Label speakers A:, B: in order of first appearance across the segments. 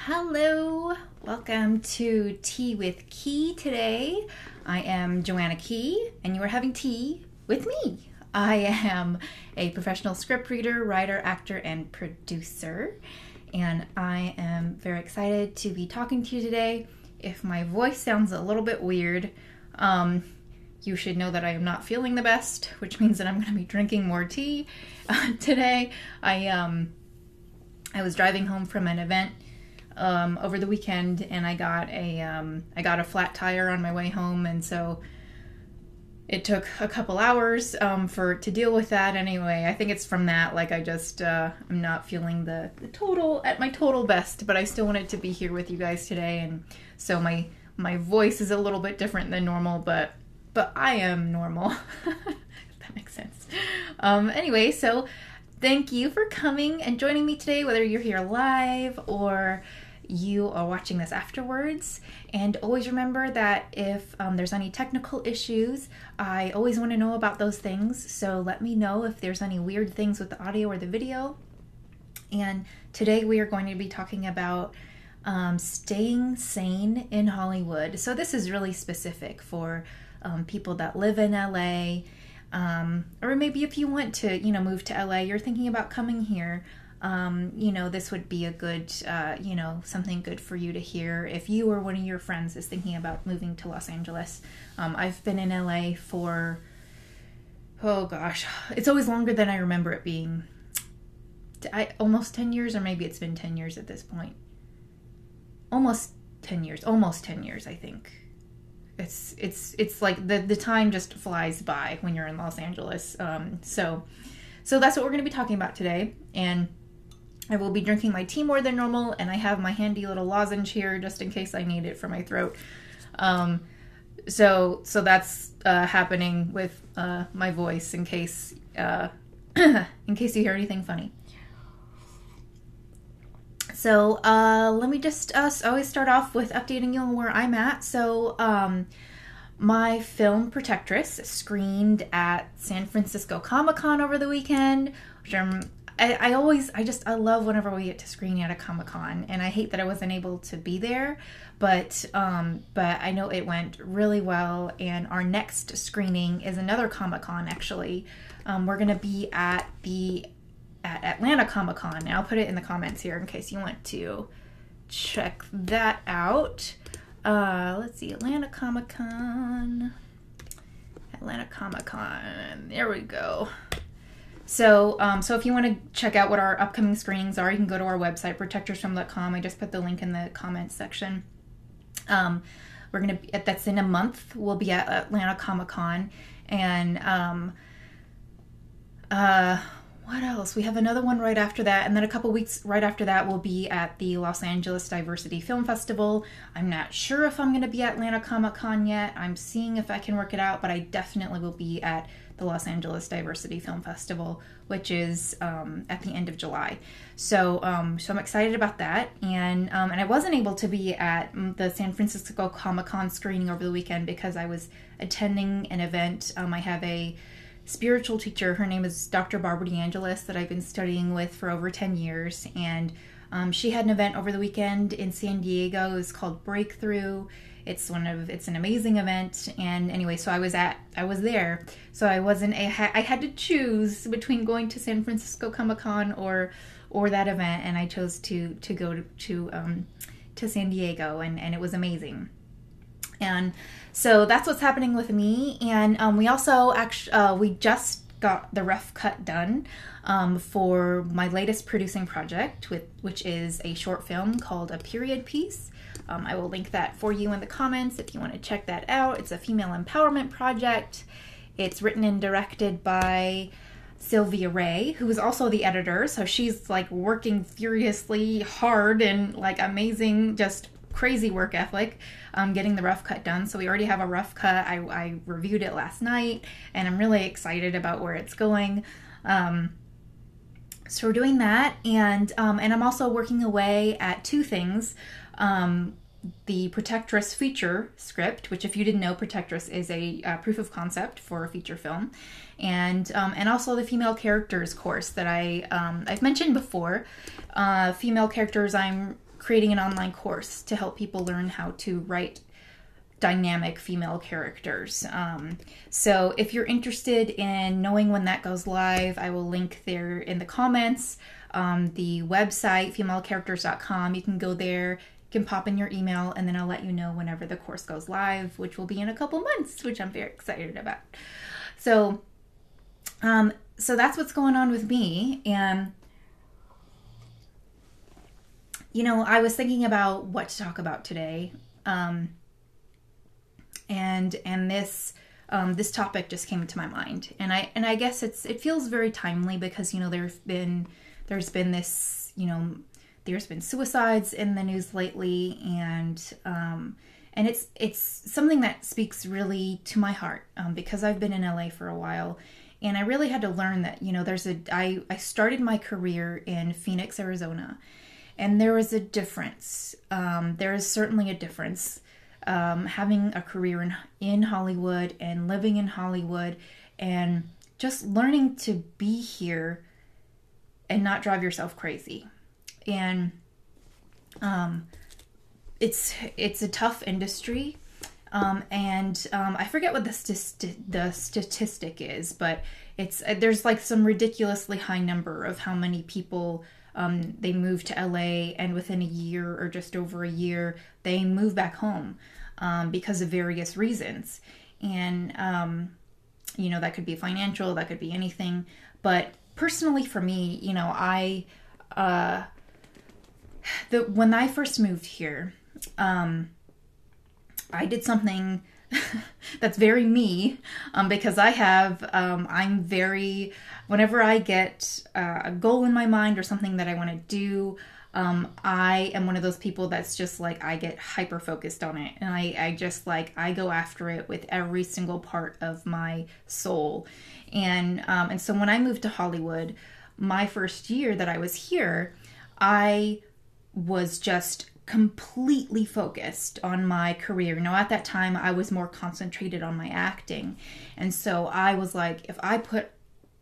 A: Hello, welcome to Tea with Ke today. I am Joanna Ke, and you are having tea with me. I am a professional script reader, writer, actor, and producer, and I am very excited to be talking to you today. If my voice sounds a little bit weird, you should know that I am not feeling the best, which means that I'm going to be drinking more tea today. I was driving home from an event over the weekend, and I got a flat tire on my way home, and so it took a couple hours to deal with that. Anyway, I think it's from that. Like, I'm not feeling the total best, but I still wanted to be here with you guys today, and so my voice is a little bit different than normal, but I am normal. If that makes sense. Anyway, so thank you for coming and joining me today, whether you're here live or you are watching this afterwards. And always remember that if there's any technical issues, I always want to know about those things. So let me know if there's any weird things with the audio or the video. And today we are going to be talking about staying sane in Hollywood. So this is really specific for people that live in LA. Or maybe if you want to, move to LA, you're thinking about coming here, this would be a good, something good for you to hear if you or one of your friends is thinking about moving to Los Angeles. I've been in LA for, oh gosh, it's always longer than I remember it being. Almost 10 years, or maybe it's been 10 years at this point. Almost 10 years, I think. It's like the time just flies by when you're in Los Angeles. So that's what we're going to be talking about today. And I will be drinking my tea more than normal, and I have my handy little lozenge here just in case I need it for my throat. So that's happening with my voice in case you hear anything funny. So let me just always start off with updating you on where I'm at. So my film Protectress screened at San Francisco Comic-Con over the weekend, which I love whenever we get to screen at a Comic-Con, and I hate that I wasn't able to be there, but I know it went really well, and our next screening is another Comic-Con actually. We're going to be at Atlanta Comic-Con, and I'll put it in the comments here in case you want to check that out. Let's see, Atlanta Comic-Con, there we go. So if you want to check out what our upcoming screenings are, you can go to our website, protectorsfilm.com. I just put the link in the comments section. That's in a month, we'll be at Atlanta Comic-Con, and what else? We have another one right after that, and then a couple weeks right after that we'll be at the Los Angeles Diversity Film Festival. I'm not sure if I'm going to be at Atlanta Comic-Con yet. I'm seeing if I can work it out, but I definitely will be at the Los Angeles Diversity Film Festival, which is at the end of July. So I'm excited about that, and I wasn't able to be at the San Francisco Comic-Con screening over the weekend because I was attending an event. I have a spiritual teacher. Her name is Dr. Barbara DeAngelis that I've been studying with for over 10 years, and she had an event over the weekend in San Diego. It's called Breakthrough. It's an amazing event, and anyway, so I was there. So I had to choose between going to San Francisco Comic-Con or that event, and I chose to go to San Diego, and it was amazing. And so that's what's happening with me. And we also we just got the rough cut done for my latest producing project, which is a short film called A Period Piece. I will link that for you in the comments if you want to check that out. It's a female empowerment project. It's written and directed by Sylvia Ray, who is also the editor. So she's like working furiously hard and like amazing, just crazy work ethic getting the rough cut done. So we already have a rough cut. I reviewed it last night, and I'm really excited about where it's going. So we're doing that, and I'm also working away at two things. The Protectress feature script, which if you didn't know, Protectress is a proof of concept for a feature film, and also the female characters course that I've mentioned before. Female characters, I'm creating an online course to help people learn how to write dynamic female characters. So if you're interested in knowing when that goes live, I will link there in the comments. The website, femalecharacters.com, you can go there, you can pop in your email, and then I'll let you know whenever the course goes live, which will be in a couple months, which I'm very excited about. So that's what's going on with me. And I was thinking about what to talk about today. And this topic just came to my mind, and I guess it feels very timely because there's been suicides in the news lately, and it's something that speaks really to my heart, because I've been in LA for a while, and I really had to learn that I started my career in Phoenix, Arizona, and there is a difference. There is certainly a difference. Having a career in Hollywood and living in Hollywood and just learning to be here and not drive yourself crazy. And it's a tough industry. I forget what the statistic is, but there's like some ridiculously high number of how many people they move to LA, and within a year or just over a year, they move back home because of various reasons. And, that could be financial, that could be anything. But personally for me, when I first moved here, I did something that's very me, because whenever I get a goal in my mind or something that I want to do, I am one of those people that's just like, I get hyper focused on it. And I go after it with every single part of my soul. And so when I moved to Hollywood, my first year that I was here, I was just completely focused on my career. At that time, I was more concentrated on my acting. And so I was like,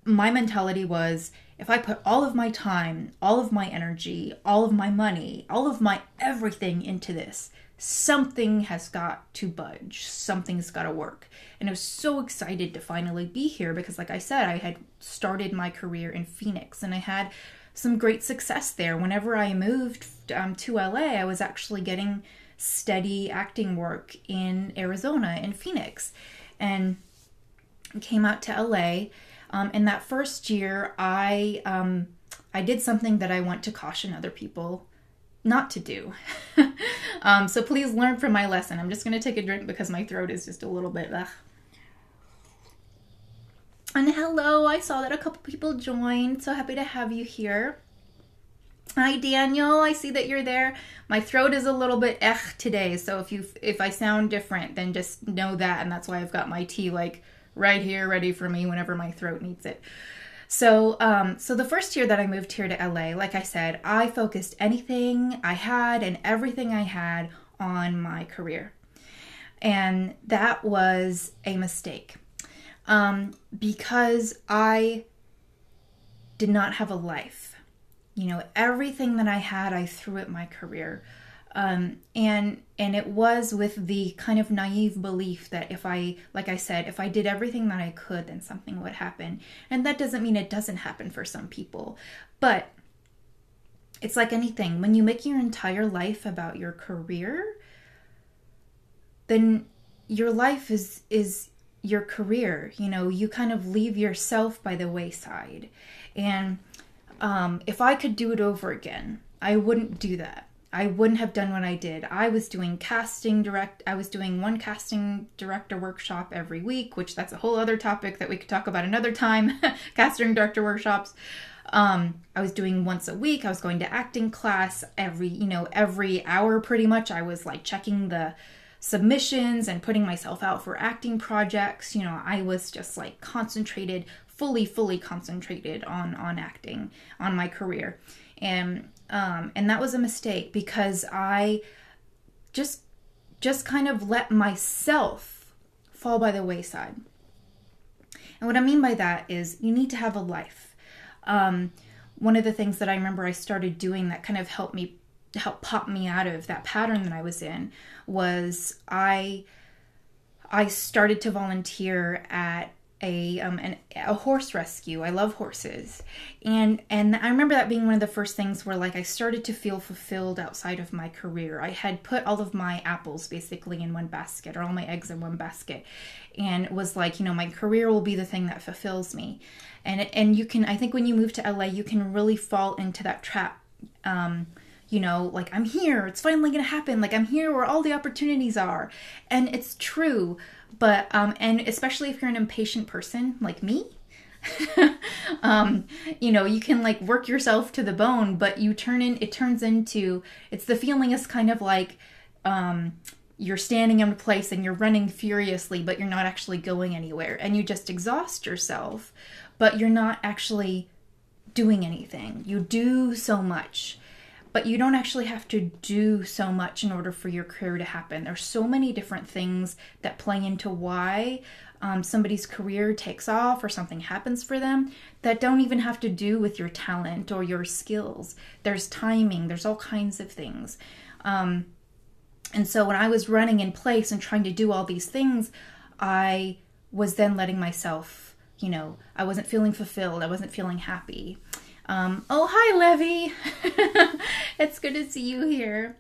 A: my mentality was, if I put all of my time, all of my energy, all of my money, all of my everything into this, something has got to budge. Something's got to work. And I was so excited to finally be here because, like I said, I had started my career in Phoenix and I had some great success there. Whenever I moved to LA, I was actually getting steady acting work in Arizona, in Phoenix, and came out to LA. In that first year, I did something that I want to caution other people not to do. So please learn from my lesson. I'm just going to take a drink because my throat is just a little bit... Ugh. And hello, I saw that a couple people joined. So happy to have you here. Hi, Daniel. I see that you're there. My throat is a little bit today. So if I sound different, then just know that. And that's why I've got my tea right here ready for me whenever my throat needs it. So the first year that I moved here to LA, like I said, I focused anything I had and everything I had on my career. And that was a mistake. Because I did not have a life. Everything that I had, I threw at my career. And it was with the kind of naive belief that if I did everything that I could, then something would happen. And that doesn't mean it doesn't happen for some people. But it's like anything. When you make your entire life about your career, then your life is your career. You kind of leave yourself by the wayside. And if I could do it over again, I wouldn't do that. I wouldn't have done what I did. I was doing one casting director workshop every week, which that's a whole other topic that we could talk about another time. Casting director workshops. I was doing once a week. I was going to acting class every hour pretty much. I was checking the submissions and putting myself out for acting projects. I was just concentrated, fully concentrated on acting, on my career. And that was a mistake because I just kind of let myself fall by the wayside. And what I mean by that is you need to have a life. One of the things that I remember I started doing that kind of helped me helped pop me out of that pattern that I was in was I started to volunteer at a horse rescue. I love horses. And I remember that being one of the first things where like I started to feel fulfilled outside of my career. I had put all of my apples basically in one basket, or all my eggs in one basket, and was like, my career will be the thing that fulfills me. And you can, I think when you move to LA, you can really fall into that trap. Like, I'm here, it's finally gonna happen, like I'm here where all the opportunities are. And it's true, but and especially if you're an impatient person like me, you can like work yourself to the bone, but it turns into, it's the feeling is kind of like you're standing in place and you're running furiously, but you're not actually going anywhere, and you just exhaust yourself, but you're not actually doing anything. You do so much, but you don't actually have to do so much in order for your career to happen. There's so many different things that play into why somebody's career takes off or something happens for them that don't even have to do with your talent or your skills. There's timing, there's all kinds of things. And so when I was running in place and trying to do all these things, I was then letting myself, I wasn't feeling fulfilled. I wasn't feeling happy. Oh, hi, Levy. It's good to see you here.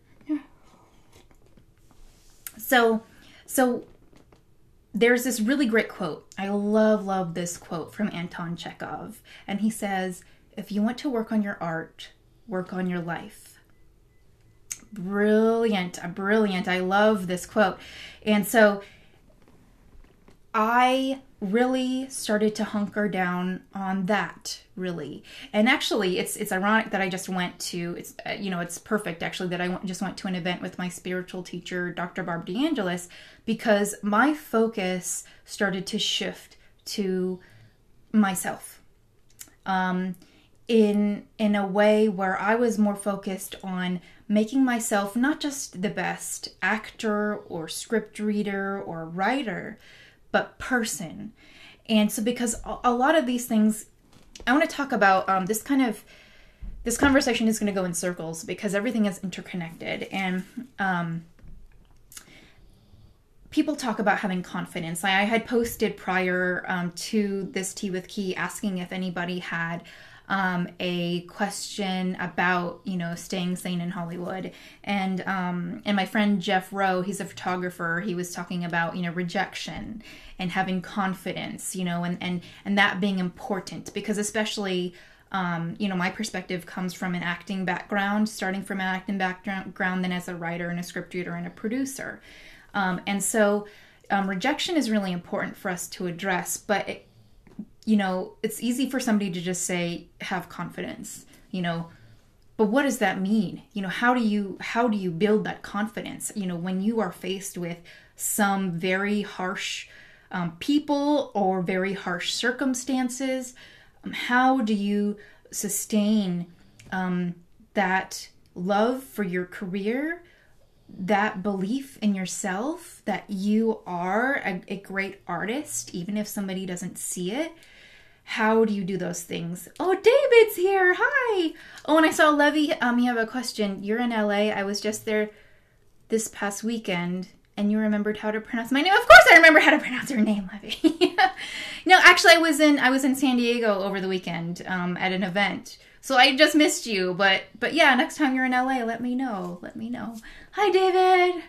A: So there's this really great quote. I love this quote from Anton Chekhov. And he says, if you want to work on your art, work on your life. Brilliant. I love this quote. And so I really started to hunker down on that, really. And actually, it's ironic that I just went to, it's perfect actually that I just went to an event with my spiritual teacher, Dr. Barb DeAngelis, because my focus started to shift to myself. In a way where I was more focused on making myself not just the best actor or script reader or writer, but person. And so because a lot of these things, I want to talk about this conversation is going to go in circles because everything is interconnected. And people talk about having confidence. I had posted prior to this Tea with Ke asking if anybody had a question about, staying sane in Hollywood. And my friend Jeff Rowe, he's a photographer, he was talking about, rejection and having confidence, and that being important because especially, my perspective comes from an acting background, starting from an acting background, then as a writer and a script reader and a producer. And so rejection is really important for us to address, but it's easy for somebody to just say, have confidence, but what does that mean? How do you build that confidence? When you are faced with some very harsh people or very harsh circumstances, how do you sustain that love for your career, that belief in yourself that you are a great artist, even if somebody doesn't see it? How do you do those things? Oh, David's here. Hi. Oh, and I saw Levy. You have a question. You're in LA. I was just there this past weekend, and you remembered how to pronounce my name. Of course, I remember how to pronounce your name, Levy. No, actually, I was in San Diego over the weekend at an event, so I just missed you. But yeah, next time you're in LA, let me know. Hi, David.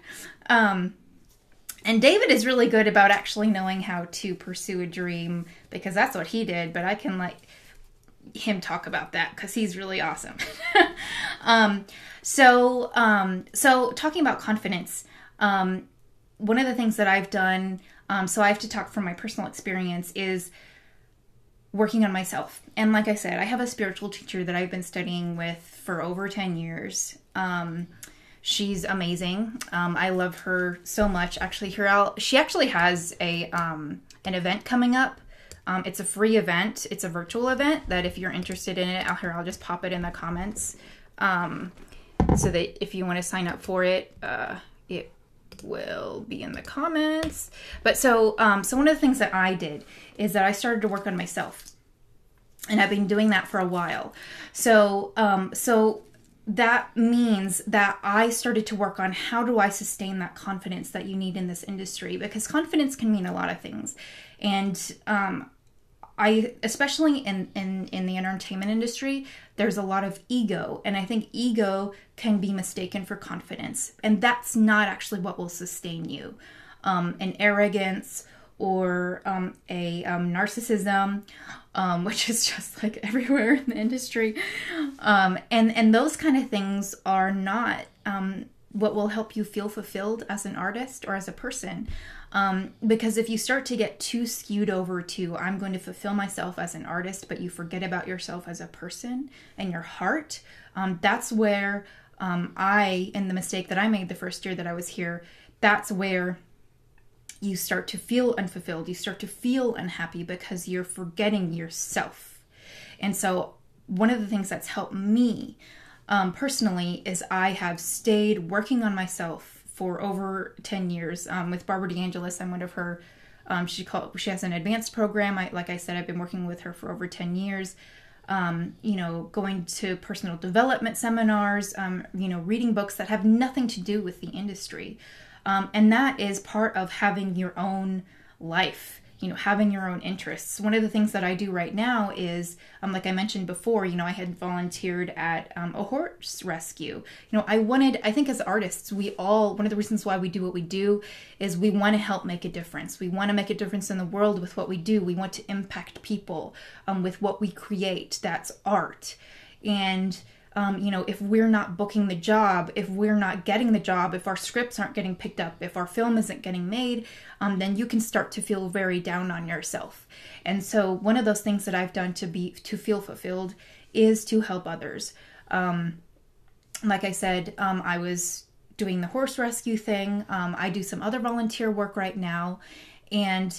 A: And David is really good about actually knowing how to pursue a dream because that's what he did. But I can let him talk about that because he's really awesome. So talking about confidence, one of the things that I've done, so I have to talk from my personal experience, is working on myself. And like I said, I have a spiritual teacher that I've been studying with for over 10 years. She's amazing. I love her so much. Actually, she actually has an event coming up. It's a free event. It's a virtual event that if you're interested in it, I'll just pop it in the comments. So that if you want to sign up for it, it will be in the comments. But so one of the things that I did is that I started to work on myself. And I've been doing that for a while. So that means that I started to work on how do I sustain that confidence that you need in this industry, because confidence can mean a lot of things. And I, especially in the entertainment industry, there's a lot of ego, and I think ego can be mistaken for confidence, and that's not actually what will sustain you. An arrogance or a narcissism, which is just like everywhere in the industry, and those kind of things are not what will help you feel fulfilled as an artist or as a person. Because if you start to get too skewed over to, I'm going to fulfill myself as an artist, but you forget about yourself as a person and your heart, that's where in the mistake that I made the first year that I was here, that's where you start to feel unfulfilled. You start to feel unhappy because you're forgetting yourself. And so one of the things that's helped me personally is I have stayed working on myself for over 10 years. With Barbara DeAngelis, I'm one of her, she has an advanced program. Like I said, I've been working with her for over 10 years. Going to personal development seminars, reading books that have nothing to do with the industry. And that is part of having your own life, having your own interests. One of the things that I do right now is, like I mentioned before, I had volunteered at a horse rescue. I think as artists, one of the reasons why we do what we do is we want to help make a difference. We want to make a difference in the world with what we do. We want to impact people with what we create. That's art. And if we're not booking the job, if we're not getting the job, if our scripts aren't getting picked up, if our film isn't getting made, then you can start to feel very down on yourself. And so one of those things that I've done to feel fulfilled is to help others. Like I said, I was doing the horse rescue thing. I do some other volunteer work right now. And,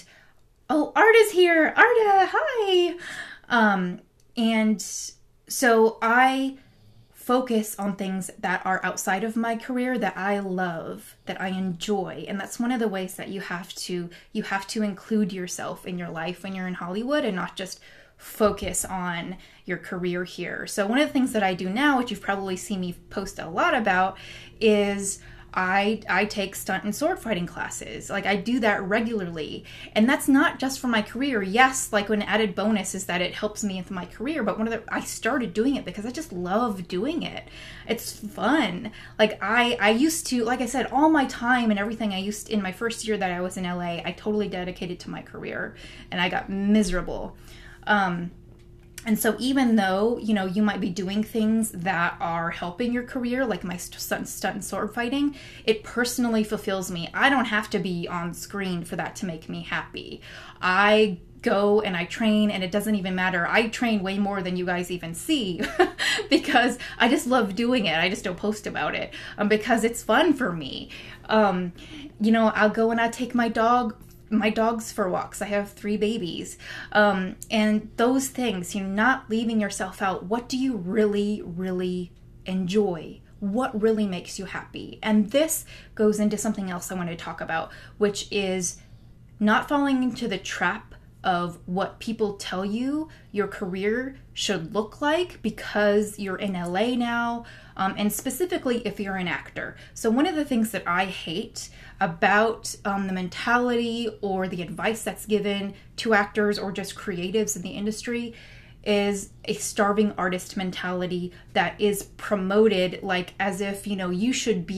A: Arda's here. Arda, hi. And so I focus on things that are outside of my career that I love, that I enjoy. And that's one of the ways that you have to include yourself in your life when you're in Hollywood and not just focus on your career here. So one of the things that I do now, which you've probably seen me post a lot about, is I take stunt and sword fighting classes. Like, I do that regularly. And that's not just for my career. Yes, like an added bonus is that it helps me with my career, but I started doing it because I just love doing it. It's fun. Like I used to, like I said, all my time and everything in my first year that I was in LA, I totally dedicated to my career, and I got miserable. And so even though, you might be doing things that are helping your career, like my stunt and sword fighting, it personally fulfills me. I don't have to be on screen for that to make me happy. I go and I train, and it doesn't even matter. I train way more than you guys even see because I just love doing it. I just don't post about it because it's fun for me. I'll go and I'll take my dogs for walks. I have 3 babies. And those things, not leaving yourself out. What do you really, really enjoy? What really makes you happy? And this goes into something else I want to talk about, which is not falling into the trap of what people tell you your career should look like because you're in LA now, and specifically if you're an actor. So one of the things that I hate about the mentality or the advice that's given to actors or just creatives in the industry is a starving artist mentality that is promoted like as if, you should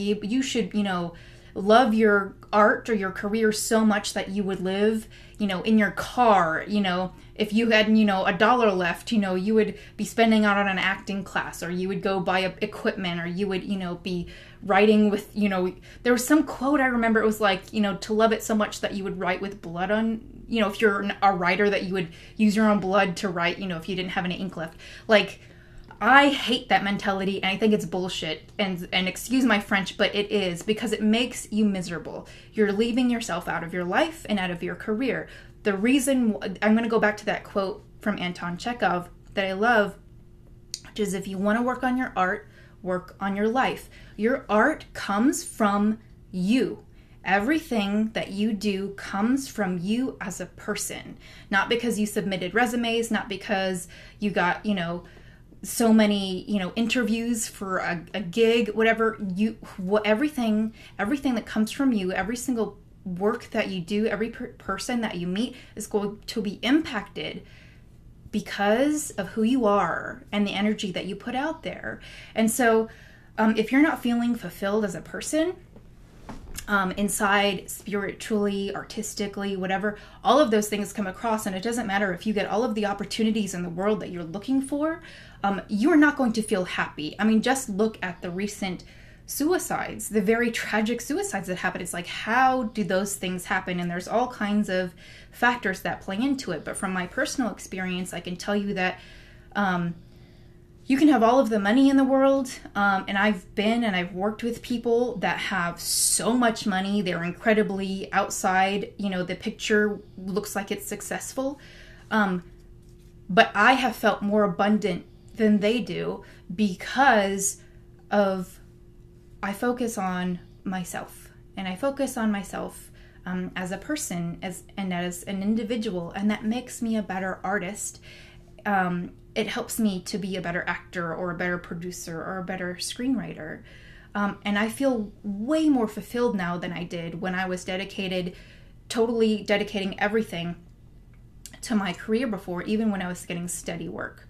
A: love your art or your career so much that you would live, in your car, if you had, $1 left, you would be spending it on an acting class, or you would go buy equipment, or you would, be writing with, there was some quote I remember, it was like, to love it so much that you would write with blood on, if you're a writer, that you would use your own blood to write, if you didn't have any ink left. Like, I hate that mentality, and I think it's bullshit, and excuse my French, but it is, because it makes you miserable. You're leaving yourself out of your life and out of your career. The reason, I'm going to go back to that quote from Anton Chekhov that I love, which is, if you want to work on your art, work on your life. Your art comes from you. Everything that you do comes from you as a person, not because you submitted resumes, not because you got, so many, interviews for a gig, whatever, everything that comes from you, every single work that you do, every person that you meet is going to be impacted because of who you are and the energy that you put out there. And so if you're not feeling fulfilled as a person, inside, spiritually, artistically, whatever, all of those things come across, and it doesn't matter if you get all of the opportunities in the world that you're looking for, you're not going to feel happy. I mean, just look at the recent suicides, the very tragic suicides that happened. It's like, how do those things happen? And there's all kinds of factors that play into it. But from my personal experience, I can tell you that you can have all of the money in the world, and I've worked with people that have so much money. They're incredibly outside, the picture looks like it's successful. But I have felt more abundant than they do because I focus on myself, and I focus on myself as a person, as an individual, and that makes me a better artist. It helps me to be a better actor or a better producer or a better screenwriter. And I feel way more fulfilled now than I did when I was totally dedicating everything to my career before, even when I was getting steady work.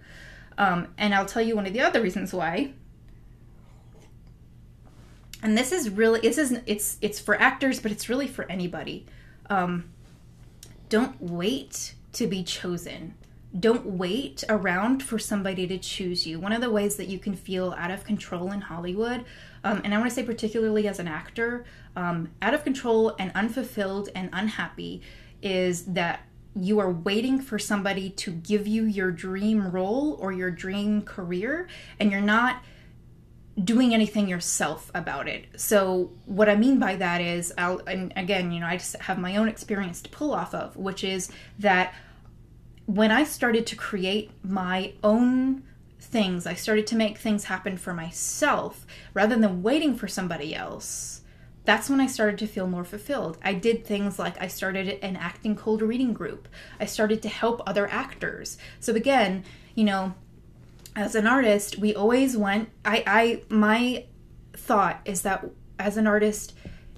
A: And I'll tell you one of the other reasons why. And it's for actors, but it's really for anybody. Don't wait to be chosen. Don't wait around for somebody to choose you. One of the ways that you can feel out of control in Hollywood, and I want to say particularly as an actor, out of control and unfulfilled and unhappy, is that you are waiting for somebody to give you your dream role or your dream career, and you're not doing anything yourself about it. So what I mean by that is, I just have my own experience to pull off of, which is that when I started to create my own things, I started to make things happen for myself rather than waiting for somebody else. That's when I started to feel more fulfilled. I did things like I started an acting cold reading group. I started to help other actors. So again, as an artist, we always want, my thought is that as an artist,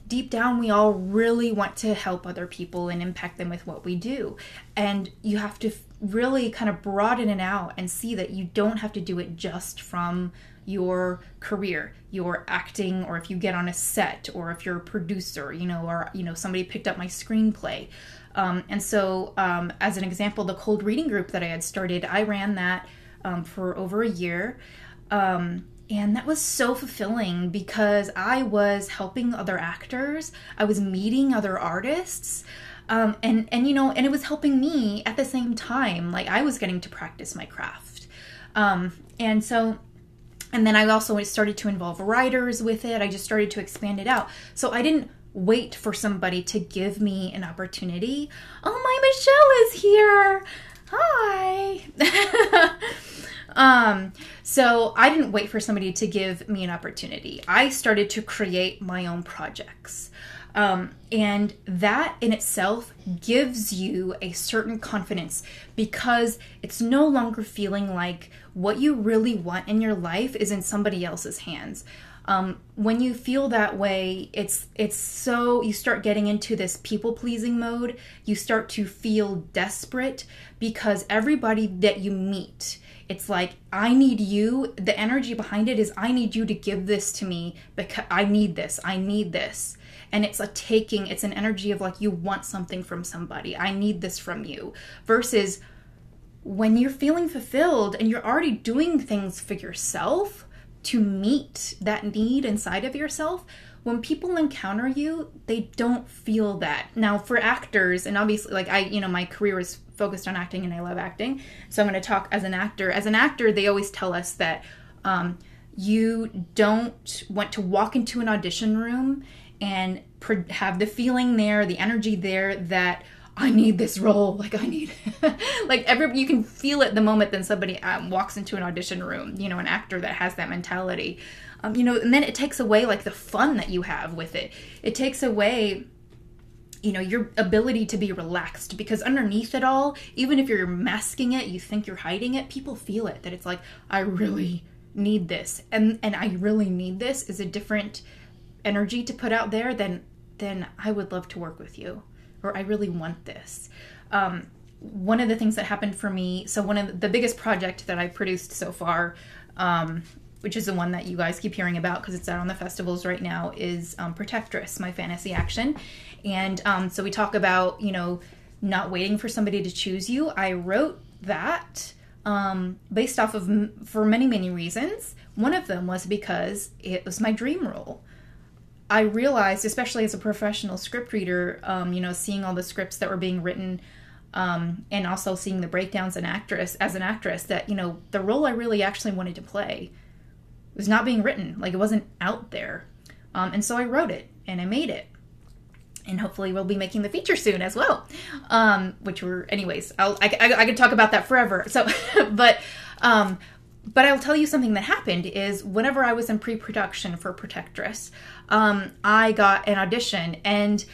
A: deep down, we all really want to help other people and impact them with what we do. And you have to really kind of broaden it out and see that you don't have to do it just from your career, your acting, or if you get on a set, or if you're a producer, or, somebody picked up my screenplay. And so, as an example, the cold reading group that I had started, I ran that for over a year. And that was so fulfilling because I was helping other actors. I was meeting other artists. And it was helping me at the same time. Like, I was getting to practice my craft. And then I also started to involve writers with it. I just started to expand it out. So I didn't wait for somebody to give me an opportunity. Oh, my Michelle is here. Hi. So I didn't wait for somebody to give me an opportunity. I started to create my own projects. And that in itself gives you a certain confidence because it's no longer feeling like what you really want in your life is in somebody else's hands. When you feel that way, you start getting into this people-pleasing mode. You start to feel desperate because everybody that you meet, it's like, I need you. The energy behind it is, I need you to give this to me because I need this. And it's it's an energy of like, you want something from somebody. I need this from you. Versus when you're feeling fulfilled and you're already doing things for yourself to meet that need inside of yourself, when people encounter you, they don't feel that. Now for actors, and obviously like my career is focused on acting and I love acting. So I'm going to talk as an actor. As an actor, they always tell us that you don't want to walk into an audition room and have the feeling there, the energy there that I need this role. Like I need, you can feel it the moment that somebody walks into an audition room, an actor that has that mentality, and then it takes away like the fun that you have with it. It takes away, your ability to be relaxed, because underneath it all, even if you're masking it, you think you're hiding it, people feel it, that it's like, I really need this. And I really need this is a different energy to put out there than I would love to work with you, or I really want this. One of the things that happened for me, so one of the biggest project that I produced so far, which is the one that you guys keep hearing about because it's out on the festivals right now, is Protectress, my fantasy action. And so we talk about, not waiting for somebody to choose you. I wrote that based off of, for many, many reasons. One of them was because it was my dream role. I realized, especially as a professional script reader, seeing all the scripts that were being written, and also seeing the breakdowns as an actress, that, the role I really actually wanted to play was not being written. Like, it wasn't out there. And so I wrote it and I made it. And hopefully we'll be making the feature soon as well. Anyways, I could talk about that forever. So, but I'll tell you something that happened is whenever I was in pre-production for Protectress, I got an audition, and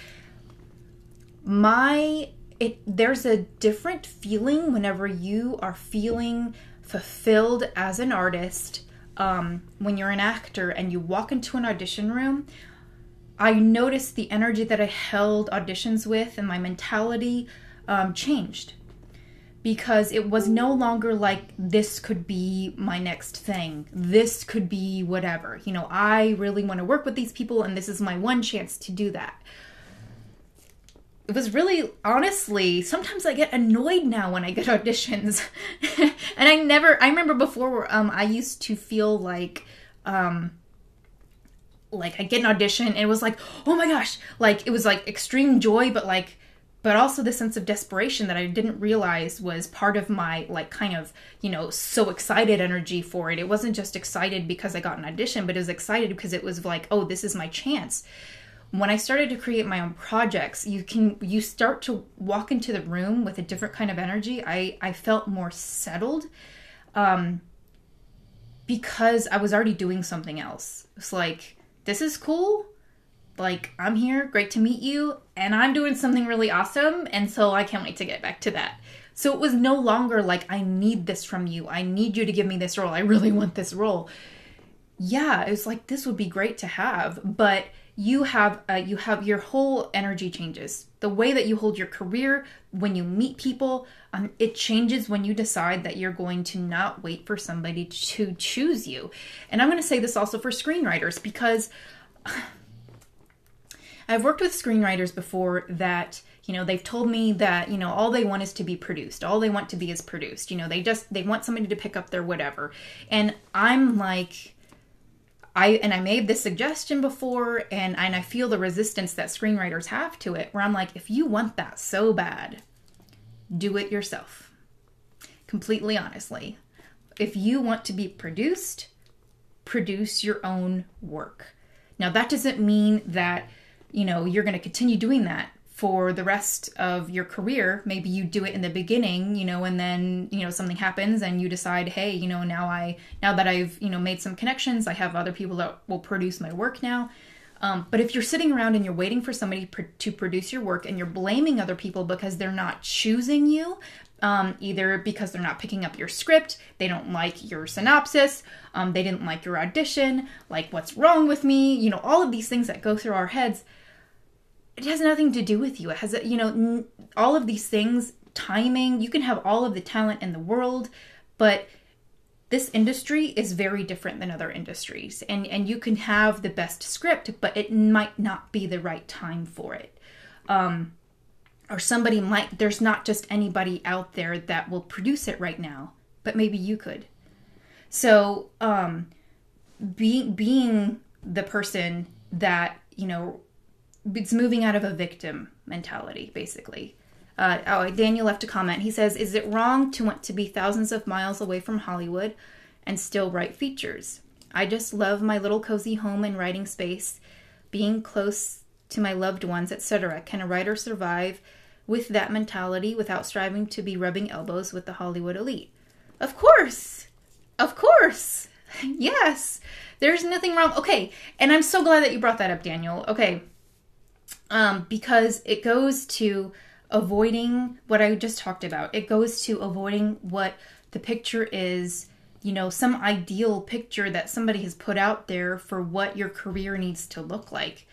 A: there's a different feeling whenever you are feeling fulfilled as an artist. When you're an actor and you walk into an audition room, I noticed the energy that I held auditions with and my mentality changed, because it was no longer like, this could be my next thing. This could be whatever. I really want to work with these people and this is my one chance to do that. It was really, honestly, sometimes I get annoyed now when I get auditions. And I remember before, I used to feel like I get an audition and it was like, oh my gosh, like it was like extreme joy, but also the sense of desperation that I didn't realize was part of my kind of, so excited energy for it. It wasn't just excited because I got an audition, but it was excited because it was like, oh, this is my chance. When I started to create my own projects, you start to walk into the room with a different kind of energy. I felt more settled because I was already doing something else. It's like, this is cool. Like, I'm here, great to meet you, and I'm doing something really awesome, and so I can't wait to get back to that. So it was no longer like, I need this from you. I need you to give me this role. I really want this role. Yeah, it was like, this would be great to have, but you have your whole energy changes. The way that you hold your career, when you meet people, it changes when you decide that you're going to not wait for somebody to choose you. And I'm going to say this also for screenwriters, because I've worked with screenwriters before that, they've told me that, all they want is to be produced. All they want to be is produced. They want somebody to pick up their whatever. And I'm like, I made this suggestion before, and I feel the resistance that screenwriters have to it, where I'm like, if you want that so bad, do it yourself. Completely honestly. If you want to be produced, produce your own work. Now, that doesn't mean that, you're going to continue doing that for the rest of your career. Maybe you do it in the beginning, and then, something happens and you decide, hey, now that I've, made some connections, I have other people that will produce my work now. But if you're sitting around and you're waiting for somebody to produce your work, and you're blaming other people because they're not choosing you, either because they're not picking up your script, they don't like your synopsis, they didn't like your audition, like, what's wrong with me, all of these things that go through our heads, it has nothing to do with you. It has, all of these things, timing, you can have all of the talent in the world, but this industry is very different than other industries. And you can have the best script, but it might not be the right time for it. Or there's not just anybody out there that will produce it right now, but maybe you could. So, being the person that, it's moving out of a victim mentality, basically. Daniel left a comment. He says, is it wrong to want to be thousands of miles away from Hollywood and still write features? I just love my little cozy home and writing space, being close to my loved ones, etc. Can a writer survive with that mentality without striving to be rubbing elbows with the Hollywood elite? Of course. Of course. Yes. There's nothing wrong. Okay. And I'm so glad that you brought that up, Daniel. Okay. because it goes to avoiding what I just talked about. It goes to avoiding what the picture is, some ideal picture that somebody has put out there for what your career needs to look like.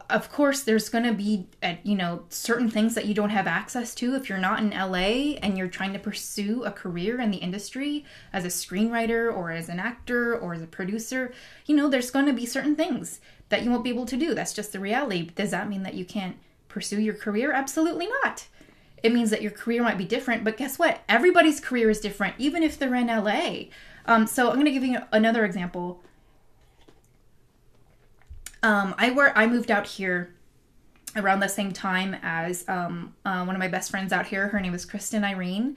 A: Of course, there's going to be, certain things that you don't have access to if you're not in LA and you're trying to pursue a career in the industry as a screenwriter or as an actor or as a producer. There's going to be certain things that you won't be able to do. That's just the reality. Does that mean that you can't pursue your career? Absolutely not. It means that your career might be different, but guess what? Everybody's career is different, even if they're in LA. So I'm going to give you another example. I moved out here around the same time as one of my best friends out here. Her name is Kristen Irene.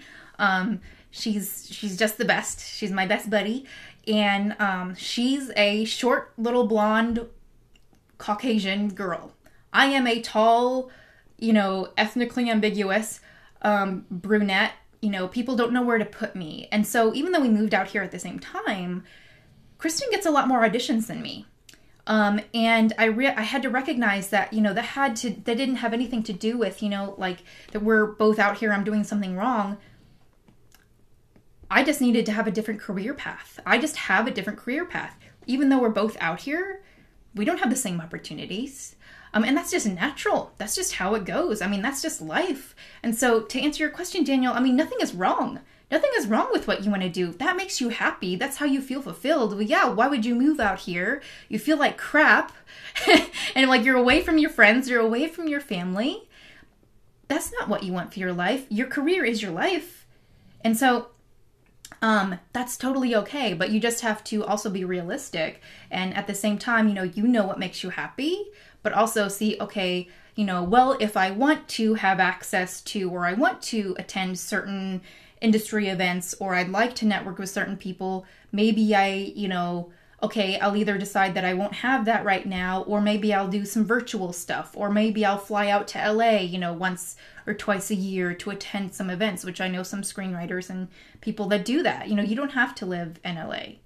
A: She's just the best. She's my best buddy. And she's a short, little blonde Caucasian girl. I am a tall, ethnically ambiguous brunette. People don't know where to put me. And so even though we moved out here at the same time, Kristen gets a lot more auditions than me. And I had to recognize that, that didn't have anything to do with, that we're both out here, I'm doing something wrong. I just needed to have a different career path. I just have a different career path. Even though we're both out here, we don't have the same opportunities. And that's just natural. That's just how it goes. That's just life. And so to answer your question, Daniel, nothing is wrong. Nothing is wrong with what you want to do. That makes you happy. That's how you feel fulfilled. Well, yeah, why would you move out here? You feel like crap. And like you're away from your friends. You're away from your family. That's not what you want for your life. Your career is your life. And so that's totally okay. But you just have to also be realistic. And at the same time, you know what makes you happy. But also see, okay, well, if I want to have access to, or I want to attend certain industry events, or I'd like to network with certain people, maybe okay, I'll either decide that I won't have that right now, or maybe I'll do some virtual stuff, or maybe I'll fly out to LA, once or twice a year to attend some events, which I know some screenwriters and people that do that. You don't have to live in LA.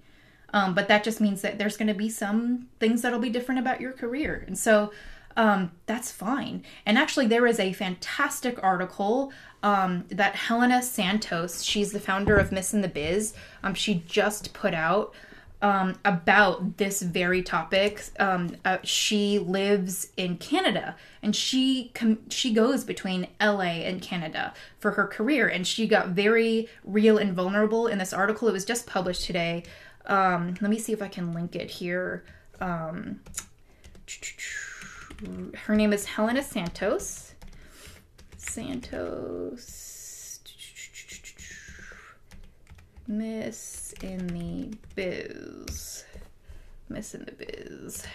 A: But that just means that there's going to be some things that'll be different about your career. And so that's fine. And actually, there is a fantastic article that Helena Santos, she's the founder of Miss in the Biz, she just put out about this very topic. She lives in Canada, and she goes between LA and Canada for her career. And she got very real and vulnerable in this article. It was just published today. Let me see if I can link it here. Her name is Helena Santos. Miss in the Biz. Miss in the Biz.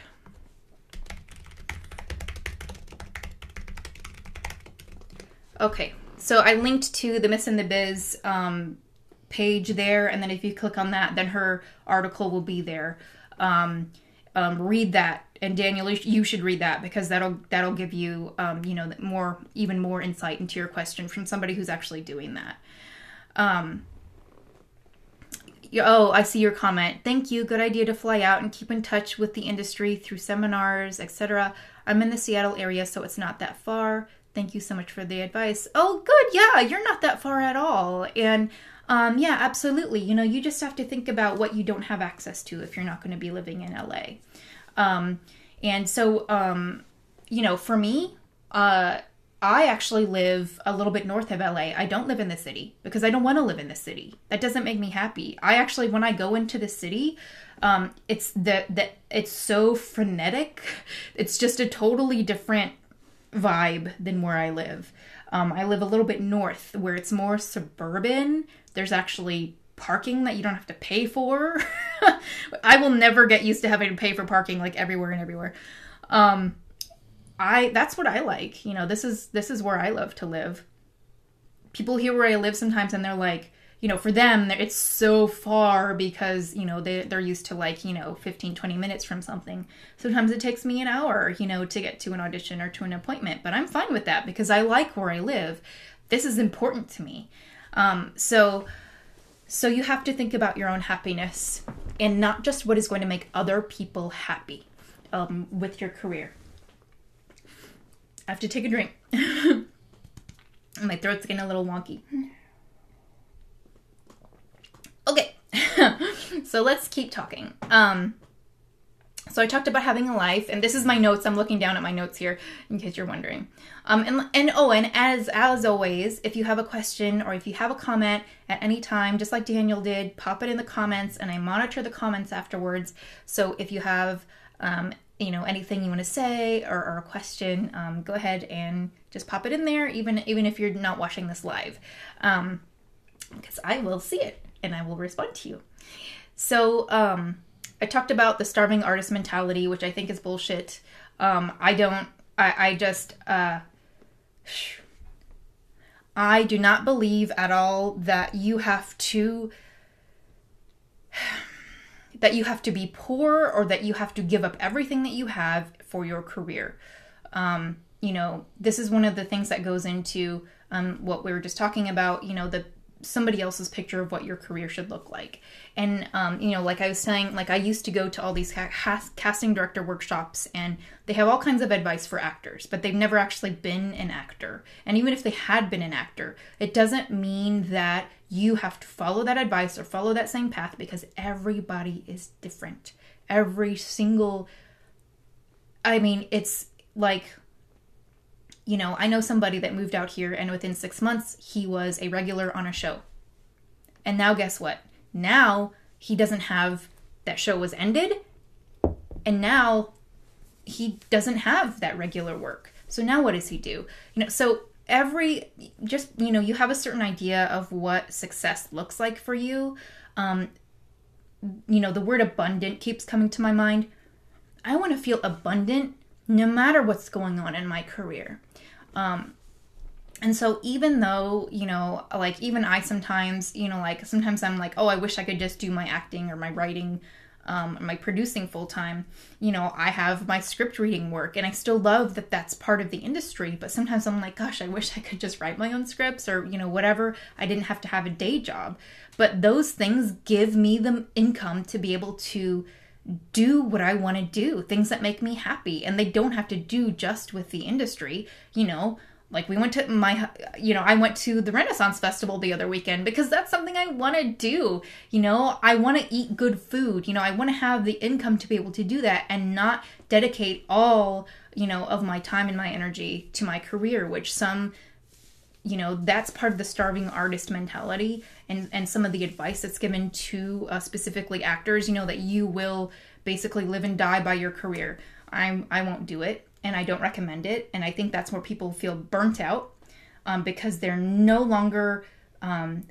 A: Okay, so I linked to the Miss in the Biz page there, and then if you click on that, then her article will be there. Read that, and Daniel, you should read that, because that'll give you even more insight into your question from somebody who's actually doing that. I see your comment. Thank you. Good idea to fly out and keep in touch with the industry through seminars, etc. I'm in the Seattle area, so it's not that far. Thank you so much for the advice. Oh, good. Yeah, you're not that far at all. And yeah, absolutely. You just have to think about what you don't have access to if you're not going to be living in LA. And so, for me, I actually live a little bit north of LA. I don't live in the city because I don't want to live in the city. That doesn't make me happy. I actually, when I go into the city, it's it's so frenetic. It's just a totally different vibe than where I live. I live a little bit north where it's more suburban. There's actually parking that you don't have to pay for. I will never get used to having to pay for parking like everywhere and everywhere. That's what I like. This is where I love to live. People hear where I live sometimes and they're like, for them, it's so far because, they're used to 15, 20 minutes from something. Sometimes it takes me an hour, to get to an audition or to an appointment, but I'm fine with that because I like where I live. This is important to me. So you have to think about your own happiness and not just what is going to make other people happy, with your career. I have to take a drink. My throat's getting a little wonky. Okay, so let's keep talking. So I talked about having a life, and this is my notes. I'm looking down at my notes here, in case you're wondering. And as always, if you have a question or if you have a comment at any time, just like Daniel did, pop it in the comments, and I monitor the comments afterwards. So if you have, anything you want to say or a question, go ahead and just pop it in there, even if you're not watching this live, because I will see it and I will respond to you. So, I talked about the starving artist mentality, which I think is bullshit. I do not believe at all that you have to be poor or that you have to give up everything that you have for your career. This is one of the things that goes into what we were just talking about, somebody else's picture of what your career should look like. And, like I was saying, like I used to go to all these casting director workshops, and they have all kinds of advice for actors, but they've never actually been an actor. And even if they had been an actor, it doesn't mean that you have to follow that advice or follow that same path, because everybody is different. It's like, I know somebody that moved out here, and within 6 months, he was a regular on a show. And now guess what? Now he doesn't have, that show was ended, and now he doesn't have that regular work. So now what does he do? You have a certain idea of what success looks like for you. The word abundant keeps coming to my mind. I want to feel abundant no matter what's going on in my career. And so even though, even I sometimes, sometimes I'm like, oh, I wish I could just do my acting or my writing, my producing full time. I have my script reading work, and I still love that that's part of the industry. But sometimes I'm like, gosh, I wish I could just write my own scripts or, whatever. I didn't have to have a day job. But those things give me the income to be able to do what I want to do, things that make me happy. And they don't have to do just with the industry, Like we went to I went to the Renaissance Festival the other weekend because that's something I want to do. I want to eat good food. I want to have the income to be able to do that and not dedicate all, of my time and my energy to my career, which that's part of the starving artist mentality and some of the advice that's given to specifically actors, that you will basically live and die by your career. I won't do it. And I don't recommend it. And I think that's where people feel burnt out because they're no longer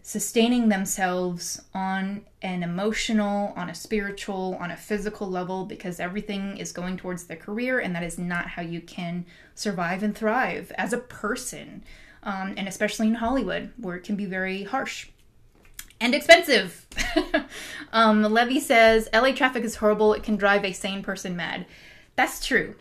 A: sustaining themselves on an emotional, on a spiritual, on a physical level, because everything is going towards their career. And that is not how you can survive and thrive as a person. And especially in Hollywood, where it can be very harsh and expensive. Levy says, LA traffic is horrible. It can drive a sane person mad. That's true.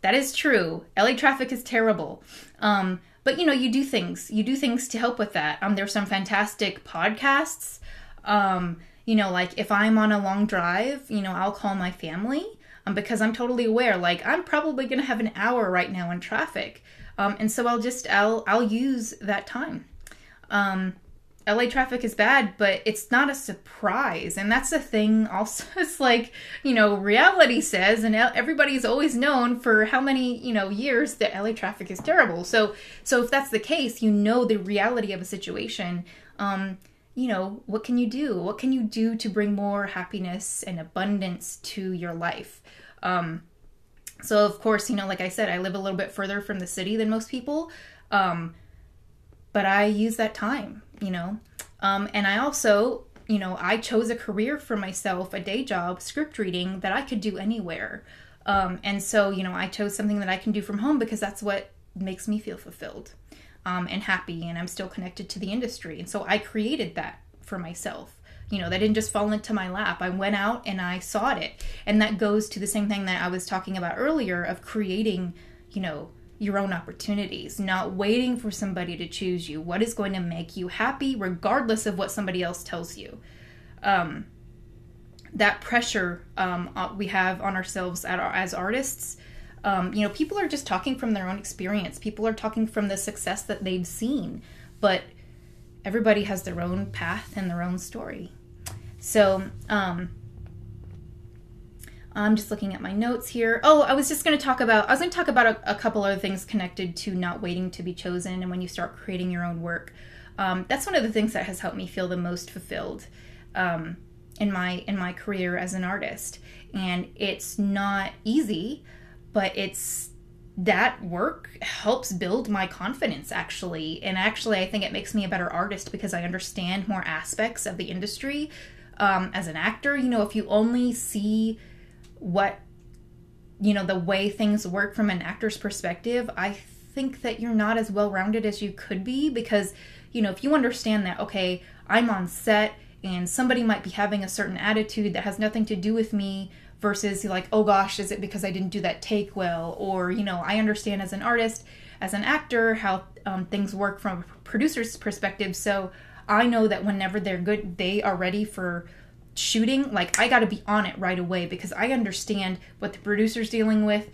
A: That is true. LA traffic is terrible. But you do things. You do things to help with that. There's some fantastic podcasts. Like if I'm on a long drive, I'll call my family because I'm totally aware, like I'm probably going to have an hour right now in traffic. And so I'll use that time. LA traffic is bad, but it's not a surprise. And that's the thing also. It's like, reality says, and everybody's always known for how many, years that LA traffic is terrible. So if that's the case, the reality of a situation, what can you do? What can you do to bring more happiness and abundance to your life? So of course, like I said, I live a little bit further from the city than most people. But I use that time, and I also, I chose a career for myself, a day job, script reading that I could do anywhere. And so, I chose something that I can do from home because that's what makes me feel fulfilled, and happy, and I'm still connected to the industry. And so I created that for myself. That didn't just fall into my lap. I went out and I sought it. And that goes to the same thing that I was talking about earlier of creating, your own opportunities, not waiting for somebody to choose you. What is going to make you happy regardless of what somebody else tells you? That pressure we have on ourselves as artists, People are just talking from their own experience. People are talking from the success that they've seen, but everybody has their own path and their own story. So, I'm just looking at my notes here. Oh, I was going to talk about a couple other things connected to not waiting to be chosen and when you start creating your own work. That's one of the things that has helped me feel the most fulfilled in my career as an artist. And it's not easy, but that work helps build my confidence, actually. And actually, I think it makes me a better artist because I understand more aspects of the industry. As an actor, if you only see what, the way things work from an actor's perspective, I think that you're not as well-rounded as you could be, because, if you understand that, okay, I'm on set and somebody might be having a certain attitude that has nothing to do with me, versus like, oh gosh, is it because I didn't do that take well? Or, I understand as an artist, as an actor, how things work from a producer's perspective. So I know that whenever they are ready for shooting, like, I got to be on it right away, because I understand what the producer's dealing with,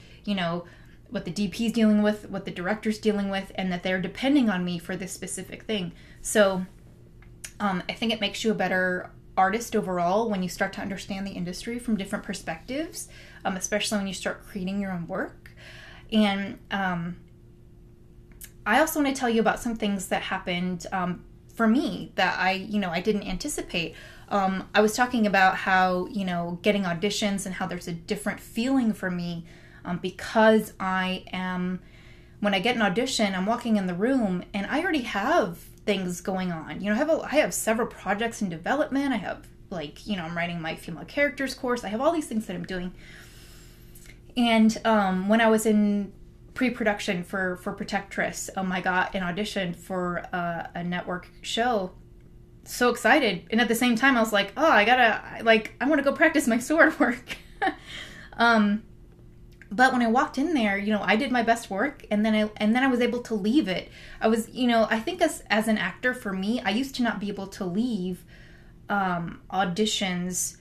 A: what the DP's dealing with, what the director's dealing with, and that they're depending on me for this specific thing. So I think it makes you a better artist overall when you start to understand the industry from different perspectives, especially when you start creating your own work. And I also want to tell you about some things that happened for me that I didn't anticipate. I was talking about how, getting auditions and how there's a different feeling for me because when I get an audition, I'm walking in the room and I already have things going on. I have several projects in development. I have, I'm writing my female characters course. I have all these things that I'm doing. And when I was in pre-production for Protectress, I got an audition for a network show. So excited, and at the same time I was like, oh, I want to go practice my sword work. But when I walked in there, I did my best work, and then I was able to leave it. I was, I think as an actor, for me, I used to not be able to leave auditions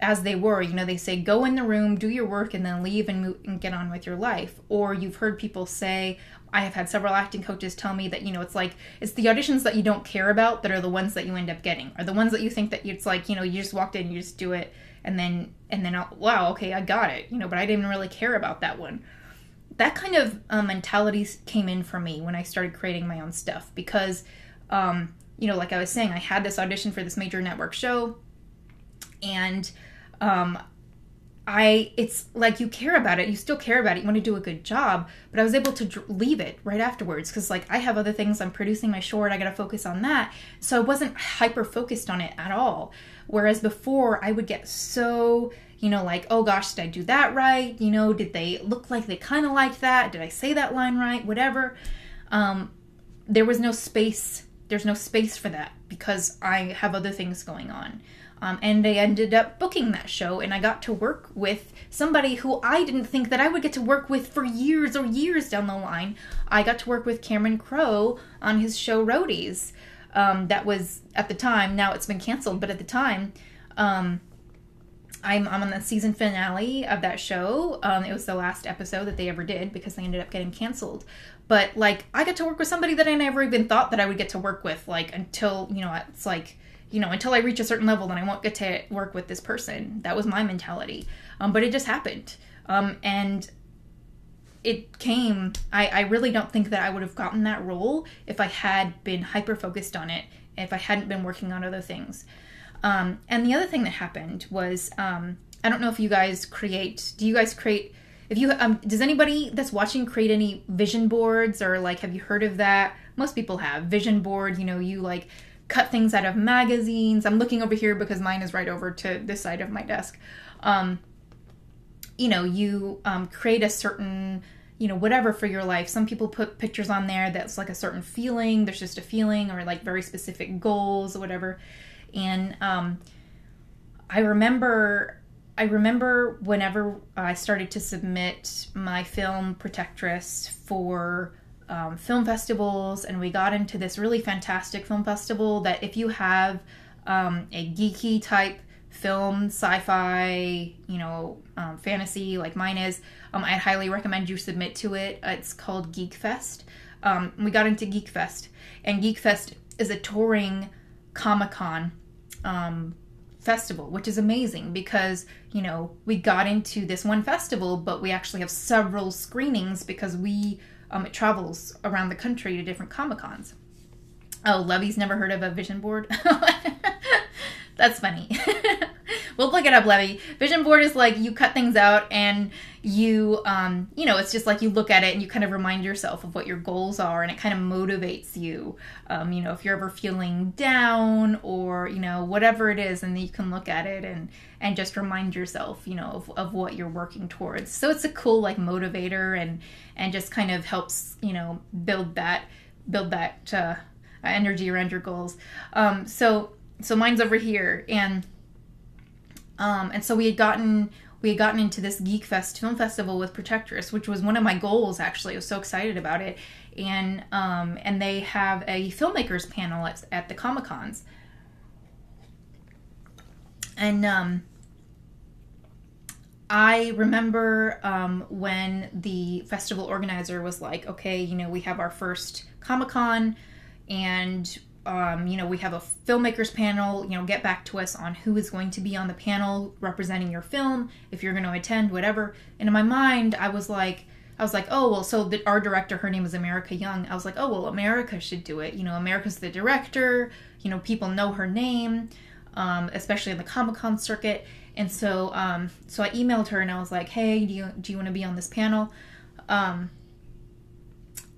A: as they were. They say go in the room, do your work, and then leave and move and get on with your life. Or you've heard people say, I have had several acting coaches tell me that, it's the auditions that you don't care about that are the ones that you end up getting, or the ones that you think that it's like, you just walked in, you just do it, and then wow, okay, I got it, but I didn't really care about that one. That kind of mentality came in for me when I started creating my own stuff, because, like I was saying, I had this audition for this major network show, and it's like you care about it. You still care about it. You want to do a good job. But I was able to leave it right afterwards because, I have other things. I'm producing my short. I got to focus on that. So I wasn't hyper focused on it at all. Whereas before, I would get so, oh gosh, did I do that right? Did they look like they kind of liked that? Did I say that line right? Whatever. There was no space. There's no space for that because I have other things going on. And they ended up booking that show, and I got to work with somebody who I didn't think that I would get to work with for years or years down the line. I got to work with Cameron Crowe on his show Roadies. That was, at the time, now it's been canceled, but at the time, I'm on the season finale of that show. It was the last episode that they ever did because they ended up getting canceled. But, I got to work with somebody that I never even thought that I would get to work with, until, it's until I reach a certain level, then I won't get to work with this person. That was my mentality. But it just happened. And it came, I really don't think that I would have gotten that role if I had been hyper-focused on it, if I hadn't been working on other things. And the other thing that happened was, I don't know if you guys create, does anybody that's watching create any vision boards, or have you heard of that? Most people have. Vision board, you cut things out of magazines. I'm looking over here because mine is right over to this side of my desk. You create a certain, whatever for your life. Some people put pictures on there that's a certain feeling. There's just a feeling, or very specific goals or whatever. And I remember whenever I started to submit my film Protectress for film festivals, and we got into this really fantastic film festival that if you have a geeky type film, sci-fi, fantasy like mine is, I highly recommend you submit to it. It's called Geek Fest. We got into Geek Fest, and Geek Fest is a touring Comic-Con festival, which is amazing because, we got into this one festival, but we actually have several screenings because it travels around the country to different Comic-Cons. Oh, Levy's never heard of a vision board? That's funny. We'll look it up, Levy. Vision board is like you cut things out and you, it's just like you look at it and you kind of remind yourself of what your goals are, and it kind of motivates you. If you're ever feeling down or, whatever it is, and then you can look at it and just remind yourself, of what you're working towards. So it's a cool like motivator and just kind of helps, build that energy around your goals. So mine's over here, and so we had gotten into this Geek Fest film festival with Protectress, which was one of my goals. Actually, I was so excited about it, and they have a filmmakers panel at the Comic-Cons, and I remember when the festival organizer was like, okay, we have our first Comic-Con, and we have a filmmakers panel, get back to us on who is going to be on the panel representing your film, if you're going to attend, whatever. And in my mind, I was like, oh, well, so our director, her name was America Young. I was like, oh, well, America should do it. America's the director, people know her name, especially in the Comic-Con circuit. And so I emailed her and I was like, hey, do you want to be on this panel?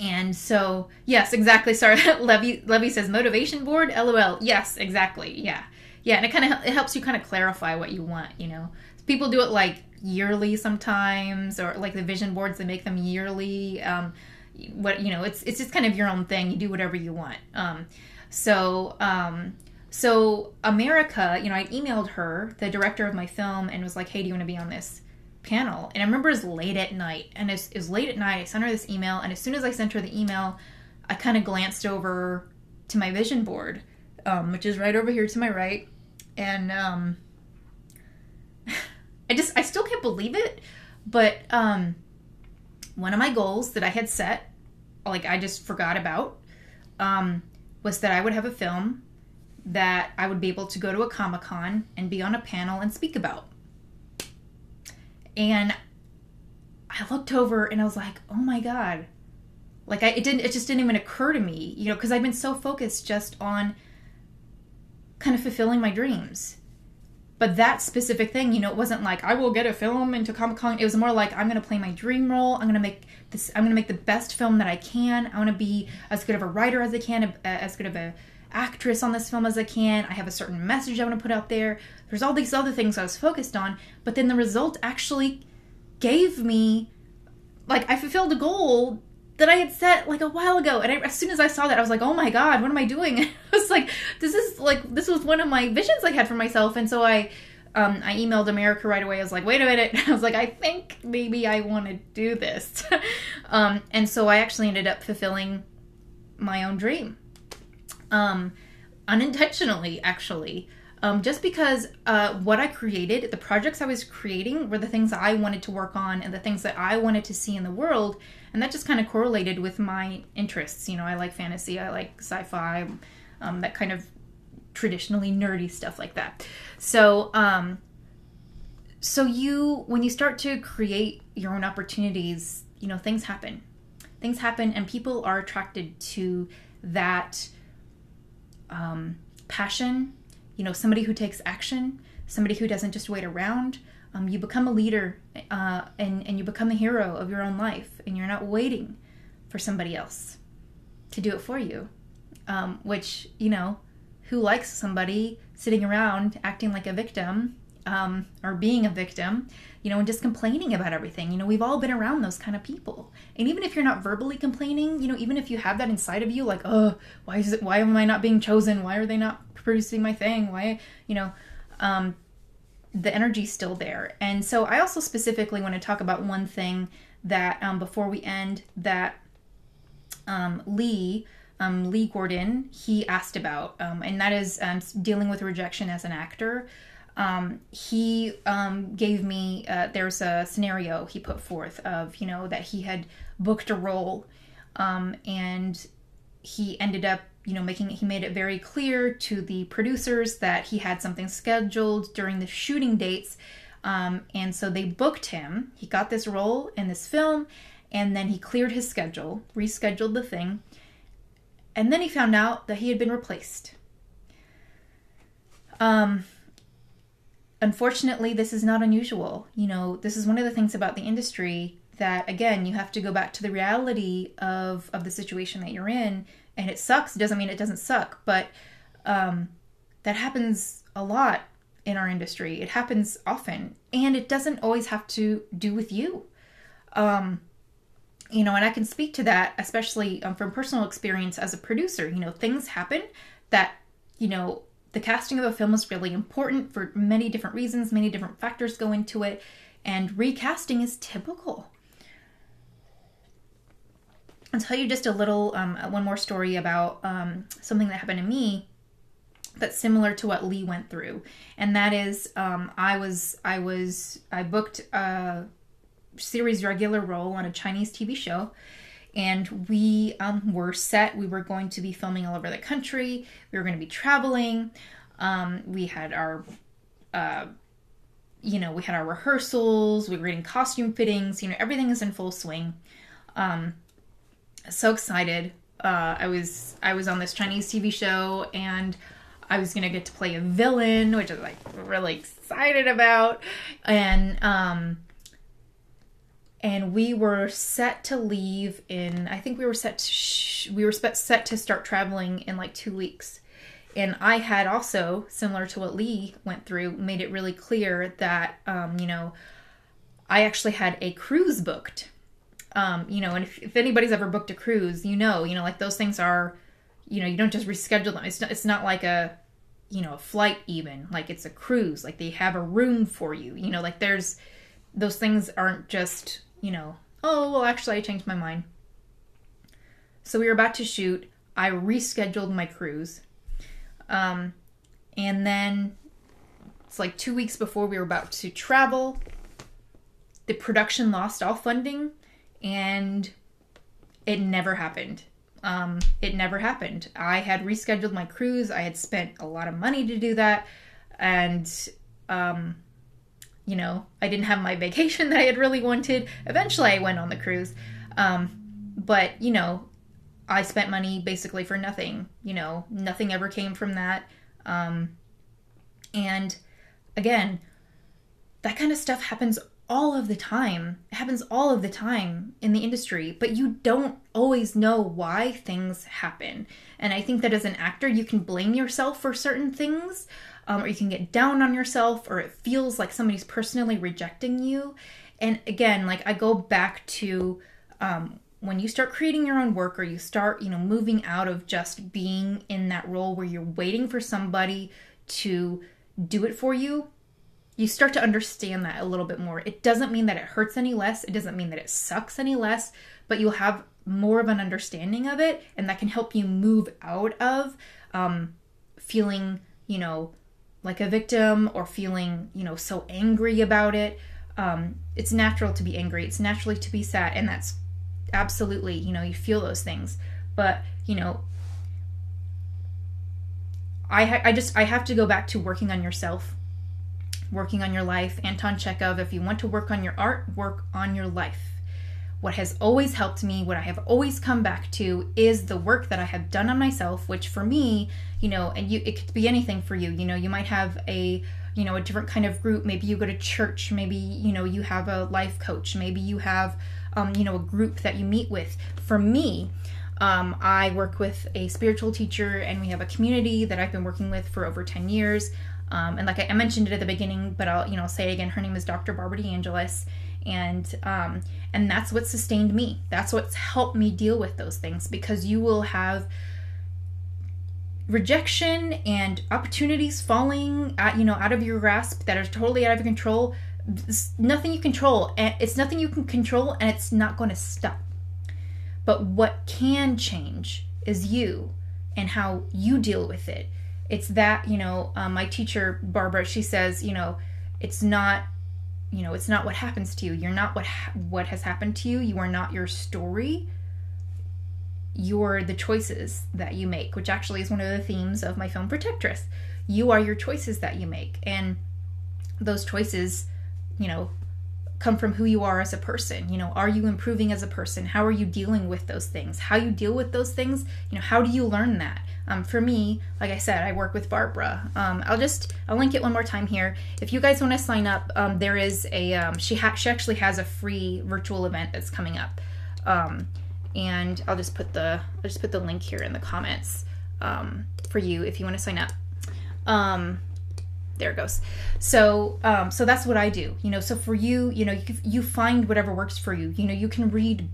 A: And so, yes, exactly. Sorry, Levy says motivation board. LOL. Yes, exactly. Yeah. And it helps you kind of clarify what you want. People do it like yearly sometimes, or like the vision boards, they make them yearly. It's just kind of your own thing. You do whatever you want. So America, I emailed her, the director of my film, and was like, hey, do you want to be on this panel? And I remember it was late at night, and it was late at night. I sent her this email, and as soon as I sent her the email, I kind of glanced over to my vision board, which is right over here to my right, and I still can't believe it, but one of my goals that I had set, like I just forgot about, was that I would have a film that I would be able to go to a Comic-Con and be on a panel and speak about. And I looked over and I was like, oh my God. Like it just didn't even occur to me, because I've been so focused just on kind of fulfilling my dreams. But that specific thing, it wasn't like I will get a film into Comic-Con. It was more like I'm going to play my dream role. I'm going to make the best film that I can. I want to be as good of a writer as I can, as good of a actress on this film as I can. I have a certain message I want to put out there. There's all these other things I was focused on, but then the result actually gave me, like, I fulfilled a goal that I had set like a while ago. And as soon as I saw that, I was like, oh my God, what am I doing? I was like, this was one of my visions I had for myself. And so I emailed America right away. I was like, wait a minute. I was like, I think maybe I want to do this. And so I actually ended up fulfilling my own dream. Unintentionally, actually. Just because what I created, the projects I was creating were the things I wanted to work on and the things that I wanted to see in the world. And that just kind of correlated with my interests. I like fantasy, I like sci-fi, that kind of traditionally nerdy stuff like that. So, when you start to create your own opportunities, things happen. Things happen and people are attracted to that passion, somebody who takes action, somebody who doesn't just wait around. You become a leader, and you become the hero of your own life, and you're not waiting for somebody else to do it for you. Which, who likes somebody sitting around acting like a victim, or being a victim, and just complaining about everything. We've all been around those kind of people. And even if you're not verbally complaining, even if you have that inside of you, like, oh, why am I not being chosen? Why are they not producing my thing? Why, the energy's still there. And so I also specifically want to talk about one thing that, before we end, that Lee Gordon, he asked about, and that is dealing with rejection as an actor. he gave me, there's a scenario he put forth of, that he had booked a role, and he ended up, he made it very clear to the producers that he had something scheduled during the shooting dates. And so they booked him. He got this role in this film, and then he cleared his schedule, rescheduled the thing, and then he found out that he had been replaced. Unfortunately, this is not unusual. This is one of the things about the industry that, again, you have to go back to the reality of the situation that you're in. And it sucks. It doesn't mean it doesn't suck, but that happens a lot in our industry. It happens often, and it doesn't always have to do with you. And I can speak to that, especially from personal experience as a producer. Things happen that, the casting of a film is really important for many different reasons. Many different factors go into it, and recasting is typical. I'll tell you just a little, one more story about something that happened to me that's similar to what Lee went through. And that is, I booked a series regular role on a Chinese TV show, and we were set. We were going to be filming all over the country. We were going to be traveling. We had our, we had our rehearsals. We were getting costume fittings. Everything is in full swing. So excited. I was on this Chinese TV show, and I was going to get to play a villain, which I was really excited about. And we were set to leave in, I think we were set to start traveling in 2 weeks. And I had also, similar to what Lee went through, made it really clear that, I actually had a cruise booked. And if anybody's ever booked a cruise, those things are, you don't just reschedule them. It's not like a flight even, it's a cruise, they have a room for you, there's, those things aren't just, oh, well, actually I changed my mind. So we were about to shoot. I rescheduled my cruise. And then it's 2 weeks before we were about to travel. The production lost all funding, and it never happened. It never happened. I had rescheduled my cruise. I had spent a lot of money to do that. And, I didn't have my vacation that I had really wanted. Eventually I went on the cruise. But, I spent money basically for nothing. Nothing ever came from that. And again, that kind of stuff happens all of the time. It happens all of the time in the industry, but you don't always know why things happen. And I think that as an actor, you can blame yourself for certain things, or you can get down on yourself, or it feels like somebody's personally rejecting you. And again, I go back to when you start creating your own work, or you start, moving out of just being in that role where you're waiting for somebody to do it for you, you start to understand that a little bit more. It doesn't mean that it hurts any less. It doesn't mean that it sucks any less, but you'll have more of an understanding of it, and that can help you move out of feeling, like a victim, or feeling, so angry about it. It's natural to be angry. It's naturally to be sad, and that's absolutely, you feel those things. But, I have to go back to working on yourself, working on your life. Anton Chekhov, if you want to work on your art, work on your life. What has always helped me, what I have always come back to, is the work that I have done on myself, which for me, it could be anything for you. You might have a different kind of group. Maybe you go to church. Maybe, you have a life coach. Maybe you have, a group that you meet with. For me, I work with a spiritual teacher, and we have a community that I've been working with for over 10 years. And like I mentioned it at the beginning, but I'll say it again. Her name is Dr. Barbara DeAngelis, and that's what sustained me. That's what's helped me deal with those things, because you will have rejection and opportunities falling out of your grasp that are totally out of your control. It's nothing you control, and it's nothing you can control, and it's not going to stop. But what can change is you, and how you deal with it. it's that, my teacher, Barbara, she says, it's not, it's not what happens to you. You're not what has happened to you. You are not your story. You're the choices that you make, which actually is one of the themes of my film Protectress. You are your choices that you make. And those choices, come from who you are as a person. Are you improving as a person? How are you dealing with those things? How you deal with those things, how do you learn that? For me, like I said, I work with Barbara. I'll link it one more time here. If you guys want to sign up, there is a, she actually has a free virtual event that's coming up. And I'll just put the link here in the comments, for you if you want to sign up. There it goes. So that's what I do, so for you, you find whatever works for you. You can read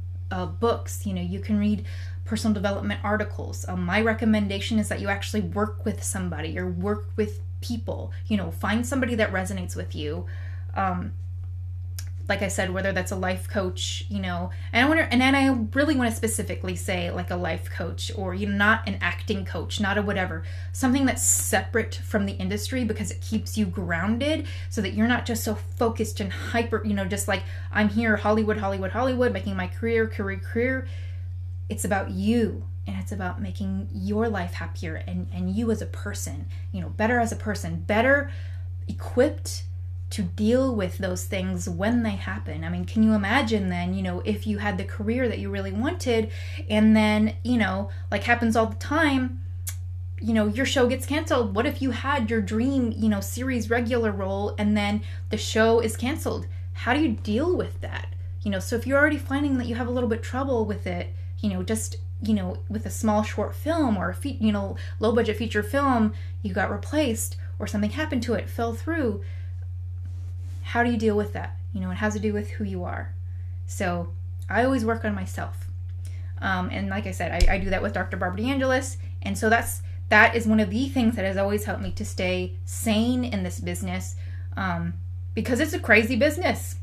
A: books, you can read personal development articles. My recommendation is that you actually work with somebody or work with people, find somebody that resonates with you. Like I said, whether that's a life coach, and I really want to specifically say like a life coach, or not an acting coach, not a whatever, something that's separate from the industry, because it keeps you grounded so that you're not just so focused and hyper, just like I'm here, Hollywood, making my career. It's about you, and it's about making your life happier and you as a person, better as a person, better equipped to deal with those things when they happen. I mean, can you imagine then, if you had the career that you really wanted, and then, like happens all the time, your show gets canceled. What if you had your dream, series regular role, and then the show is canceled? How do you deal with that? So if you're already finding that you have a little bit trouble with it, just, with a small short film or a low budget feature film, you got replaced or something happened to it, fell through. How do you deal with that? It has to do with who you are. So I always work on myself. And like I said, I do that with Dr. Barbara DeAngelis. And so that is one of the things that has always helped me to stay sane in this business, because it's a crazy business.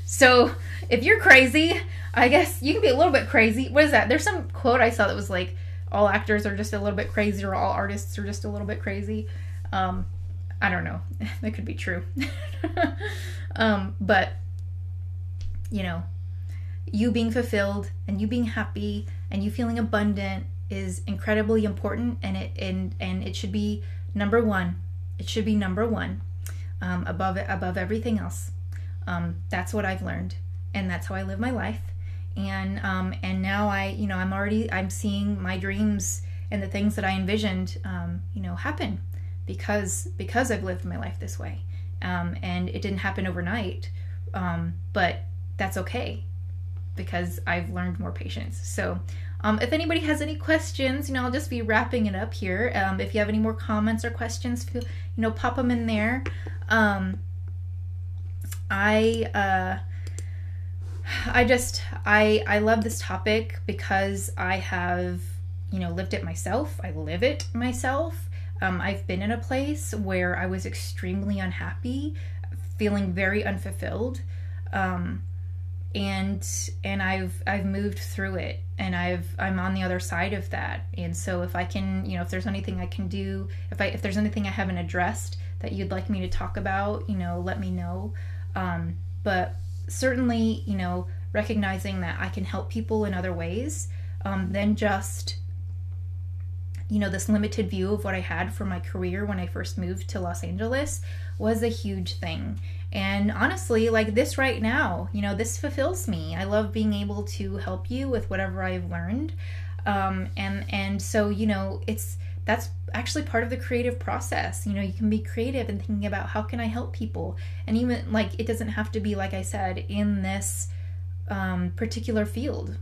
A: So if you're crazy, I guess you can be a little bit crazy. What is that? There's some quote I saw that was like, all actors are just a little bit crazy, or all artists are just a little bit crazy. I don't know. That could be true. But, you being fulfilled and you being happy and you feeling abundant is incredibly important, and it should be number one. It should be number one, above everything else. That's what I've learned, and that's how I live my life. And now I'm seeing my dreams and the things that I envisioned, happen. Because I've lived my life this way. And it didn't happen overnight, but that's okay, because I've learned more patience. So if anybody has any questions, I'll just be wrapping it up here. If you have any more comments or questions, feel, pop them in there. I love this topic because I have, lived it myself. I live it myself. I've been in a place where I was extremely unhappy, feeling very unfulfilled, and I've moved through it, and I'm on the other side of that. And so if I can, if there's anything I can do, if there's anything I haven't addressed that you'd like me to talk about, let me know. But certainly, recognizing that I can help people in other ways than just this limited view of what I had for my career when I first moved to Los Angeles was a huge thing. And honestly, like this right now, this fulfills me. I love being able to help you with whatever I've learned. And so, that's actually part of the creative process. You can be creative and thinking about how can I help people? And even like, it doesn't have to be, like I said, in this particular field,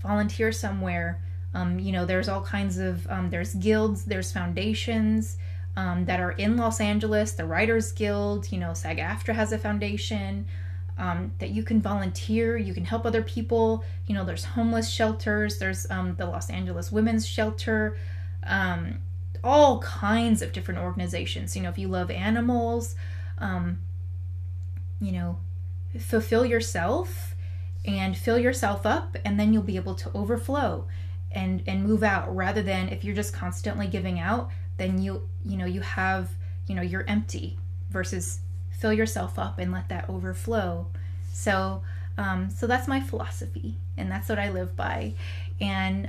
A: volunteer somewhere. There's all kinds of, there's guilds, there's foundations that are in Los Angeles, the Writers Guild, SAG-AFTRA has a foundation that you can volunteer, you can help other people. There's homeless shelters, there's the Los Angeles Women's Shelter, all kinds of different organizations. If you love animals, fulfill yourself and fill yourself up, and then you'll be able to overflow. and move out, rather than if you're just constantly giving out, then you have, you're empty, versus fill yourself up and let that overflow. So that's my philosophy, and that's what I live by. And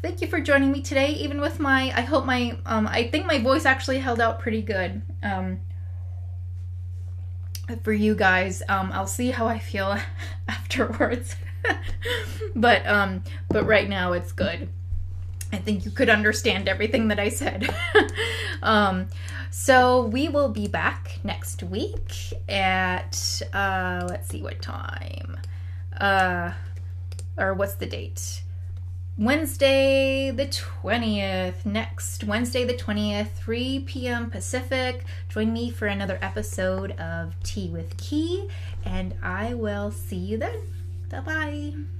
A: thank you for joining me today, even with I think my voice actually held out pretty good for you guys. I'll see how I feel afterwards. but right now it's good. I think you could understand everything that I said. So we will be back next week at let's see what time, or what's the date? Wednesday the 20th. Next Wednesday the 20th, 3 p.m. Pacific. Join me for another episode of Tea with Ke, and I will see you then. Bye-bye.